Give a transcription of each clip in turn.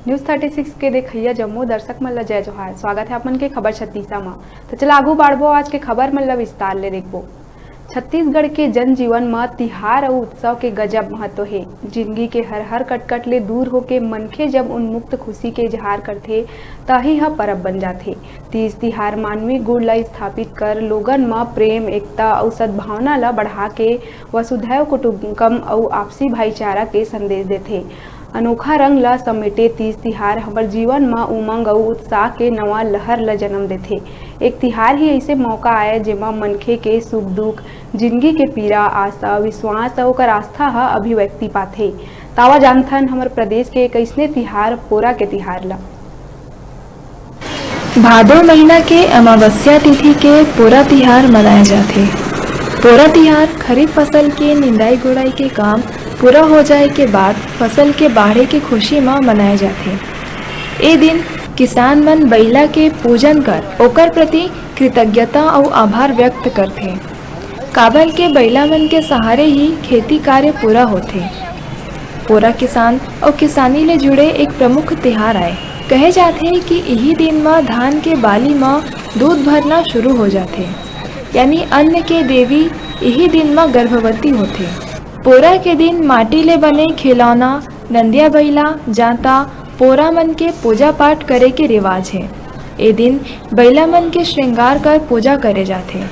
News 36 के देखिए जम्मू दर्शक मन ला जय जोहार। स्वागत है अपन के खबर 36 में। तो चला आगू बढ़बो आज के खबर मन ला विस्तार ले देखबो। छत्तीसगढ़ के जनजीवन में तिहार और उत्सव के गजब महत्व है। जिंदगी के हर कटकट ले दूर होके मनखे जब उन्मुक्त खुशी के इजहार करथे तही ह परब बन जाथे। तीज तिहार मानवीय गुण ला स्थापित कर लोगन में प्रेम, एकता और सद्भावना ला बढ़ा के वसुधैव कुटुंबकम और आपसी भाईचारा के संदेश देथे। अनोखा रंग ला समेटे तीज तिहार हमर जीवन में उमंग और उत्साह के नवा लहर ला जन्म देथे। एक तिहार ही ऐसे मौका आए जेमा मनखे के सुख दुख, जिंदगी के पीड़ा, आशा, विश्वास और ओकर आस्था ह अभिव्यक्ति पाथे। तावा जानथन हमर प्रदेश के एक ऐसने तिहार पोरा के तिहार ला। भादो महीना के अमावस्या तिथि के पोरा तिहार मनाए जाथे। पोरा तिहार खरीफ फसल के निंदाई गुड़ाई के काम पूरा हो जाए के बाद फसल के बाढ़े के खुशी में मनाए जाथे। ए दिन किसान मन बइला के पूजन कर ओकर प्रति कृतज्ञता और आभार व्यक्त करथे। काबर के बइला मन के सहारे ही खेती कार्य पूरा होथे। पोरा किसान और किसानी ले जुड़े एक प्रमुख तिहार आए। कहे जाथे कि यही दिन में धान के बाली में दूध भरना शुरू हो जाथे, यानी अन्न के देवी यही दिन में गर्भवती होथे। पोरा के दिन माटी ले बने खिलौना, नंदिया बैला, जाता, पोरा मन के पूजा पाठ करे के रिवाज है। ए दिन बैला मन के श्रृंगार कर पूजा करे जाथे।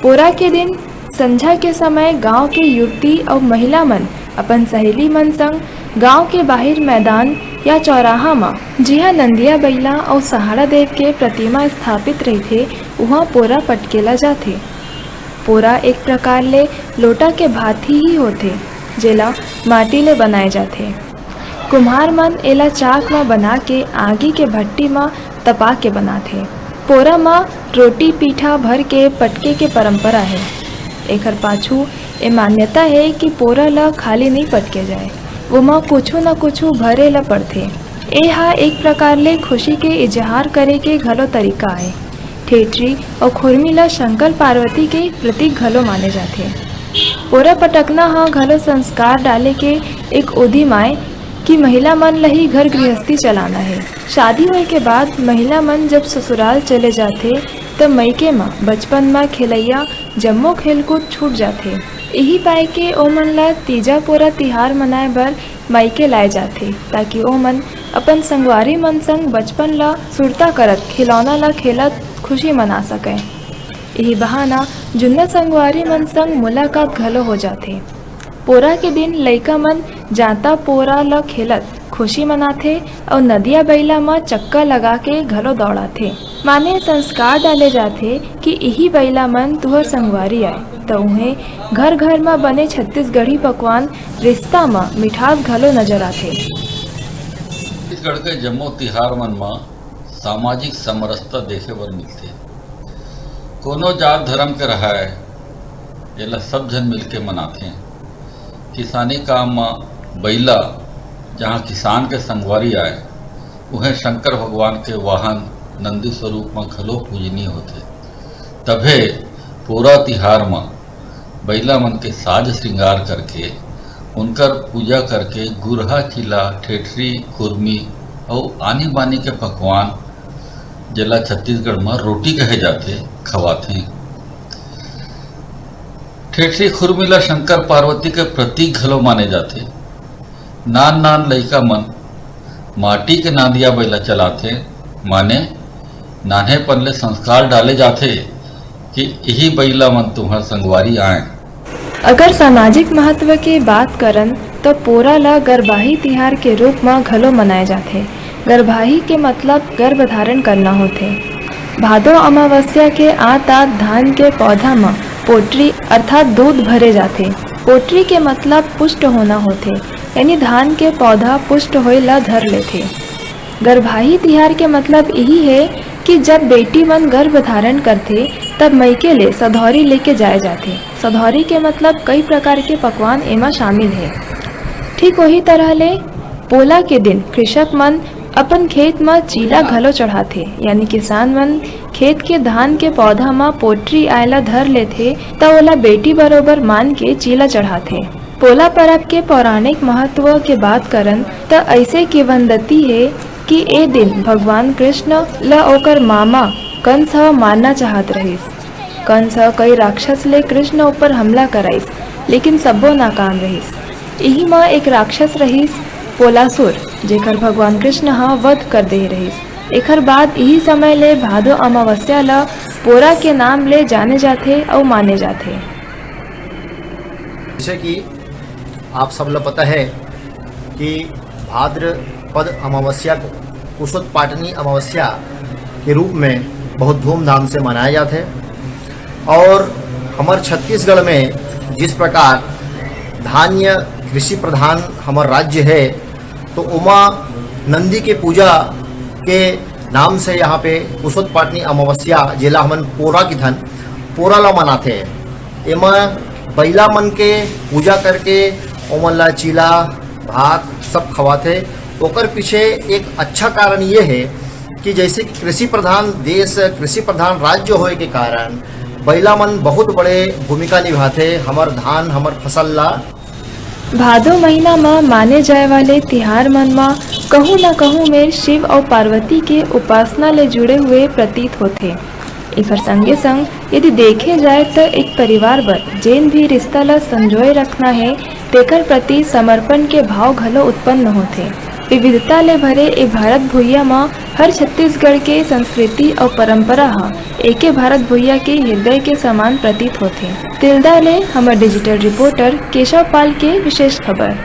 पोरा के दिन संझा के समय गांव के युवती और महिला मन अपन सहेली मन संग गांव के बाहर मैदान या चौराहा में जिहा नंदिया बैला और सहारा देव के प्रतिमा स्थापित रहथे वहाँ पोरा पटकेला जाथे। पोरा एक प्रकार ले लोटा के भांति ही होथे जेला माटी ले बनाए जाथे। कुम्हार मन एला चाक में बना के आगी के भट्टी में तपा के बनाथे। पोरा में रोटी पीठा भर के पटके के परंपरा है। एकर पाछू ए मान्यता है कि पोरा ला खाली नहीं पटके जाए, वो माँ कुछू न कुछू भरे ला पड़थे। ए हा एक प्रकार ले खुशी के इजहार करे के घलो तरीका है। ठेठरी और खुरमी ला शंकर पार्वती के प्रतीक घलो माने जाथे। पोरा पटकना हा घलो संस्कार डाले के एक उदिम आए कि महिला मन लही घर गृहस्थी चलाना है। शादी होए के बाद महिला मन जब ससुराल चले जाथे तब मईके में बचपन में खेलैया जम्मो खेलकूद छूट जाथे। यही पाए के ओमन ला तीजा पोरा तिहार मनाए बर मायके लाए जाथे ताकि ओमन अपन संगवारी मन संग बचपन ला सुरता करत खिलौना ला खेलत खुशी मना सके। यही बहाना जुन्ना संगवारी मन संग मुलाकात घलो हो जाथे। पोरा के दिन लइका मन जाता पोरा ला खेलत खुशी मनाथे और नदिया बैला में चक्का लगा के घलो दौड़ाथे। माने संस्कार डाले जाथे कि यही बैला मन तुहर संगवारी आए तो उन्हें घर घर में बने छत्तीसगढ़ी पकवान रिश्ता में मिठास घलो नजर आथे। छत्तीसगढ़ के जम्मो तिहार मन में सामाजिक समरसता देखे बर मिलते। कोनो जात धर्म के रहाय एला सब जन मिलके मनाथे। किसानी काम में बैला जहाँ किसान के संगवारी आए उहें शंकर भगवान के वाहन नंदी स्वरूप में घलो पूजनीय होते। तभे पूरा तिहार में बैला मन के साज श्रृंगार करके उनकर पूजा करके गुरहा चिला, ठेठरी, कुर्मी और आनी बानी के पकवान जेला छत्तीसगढ़ में रोटी कहे जाते खवाथे। ठेठरी खुरमिला शंकर पार्वती के प्रतीक घलो माने जाते। नान नान लइका मन माटी के नांदिया बैला चलाथे। माने नान्हेपन ले संस्कार डाले जाते कि यही बैला मन तुम्हार संगवारी आए। अगर सामाजिक महत्व के बात करन तो पोरा ला गर्भाही तिहार के रूप में घलो मनाए जाथे। गर्भाही के मतलब गर्भ धारण करना होथे। भादो अमावस्या के आत धान के पौधा में पोटरी अर्थात दूध भरे जाथे। पोटरी के मतलब पुष्ट होना होथे, यानी धान के पौधा पुष्ट होए ला धर लेथे। गर्भाही तिहार के मतलब यही है कि जब बेटी मन गर्भ धारण करथे तब मईके ले सधौरी लेके जाए जाथे। सधौरी के मतलब कई प्रकार के पकवान एमा शामिल है। ठीक वही तरह ले पोला के दिन कृषक मन अपन खेत में चीला घलो चढ़ाथे, यानी किसान मन खेत के धान के पौधा में पोटरी आयला धर लेथे त ओला बेटी बरोबर मान के चीला चढ़ाथे। पोला पर्व के पौराणिक महत्व के बात करन त ऐसे किवदंती है कि ए दिन भगवान कृष्ण ल ओकर मामा कंस मारना चाहत रहिस। कंस कई राक्षस ले कृष्ण ऊपर हमला कराइस, लेकिन सबो नाकाम रहिस। यही में एक राक्षस रहिस पोलासुर, जेकर भगवान कृष्ण वध कर दे रहिस। एकर बाद यही समय ले भादो अमावस्या ल पोरा के नाम ले जाने जाथे और माने जाथे। जैसे कि आप सब लोग पता है कि भाद्रपद अमावस्या को कुशोत्पाटनी अमावस्या के रूप में बहुत धूमधाम से मनाया जाता है। और हमारे छत्तीसगढ़ में जिस प्रकार धान्य कृषि प्रधान हमारा राज्य है, तो उमा नंदी के पूजा के नाम से यहाँ पे कुशोत्पाटनी अमावस्या जिला हमन पोरा की धन पोरा ला मनाते हैं। एमा बैला मन के पूजा करके ओमन ला चीला भात सब खवाते। ओकर पीछे एक अच्छा कारण ये है कि जैसे कि कृषि प्रधान देश, कृषि प्रधान राज्य होए के कारण बैला मन बहुत बड़े भूमिका निभाते हमार धान हमार फसल ला। भादो महीना में माने जाए वाले तिहार मन में कहूँ न कहूँ में शिव और पार्वती के उपासना ले जुड़े हुए प्रतीत होते। एकर संगे संग यदि देखे जाए तो एक परिवार बर जेन भी रिश्ता ला संजोए रखना है, तेकर प्रति समर्पण के भाव घलो उत्पन्न होते। विविधता ले भरे ए भारत भुइयां में हर छत्तीसगढ़ के संस्कृति और परंपरा एके भारत भुइयां के हृदय के समान प्रतीत होते। तिल्दा ले हमार डिजिटल रिपोर्टर केशव पाल के विशेष खबर।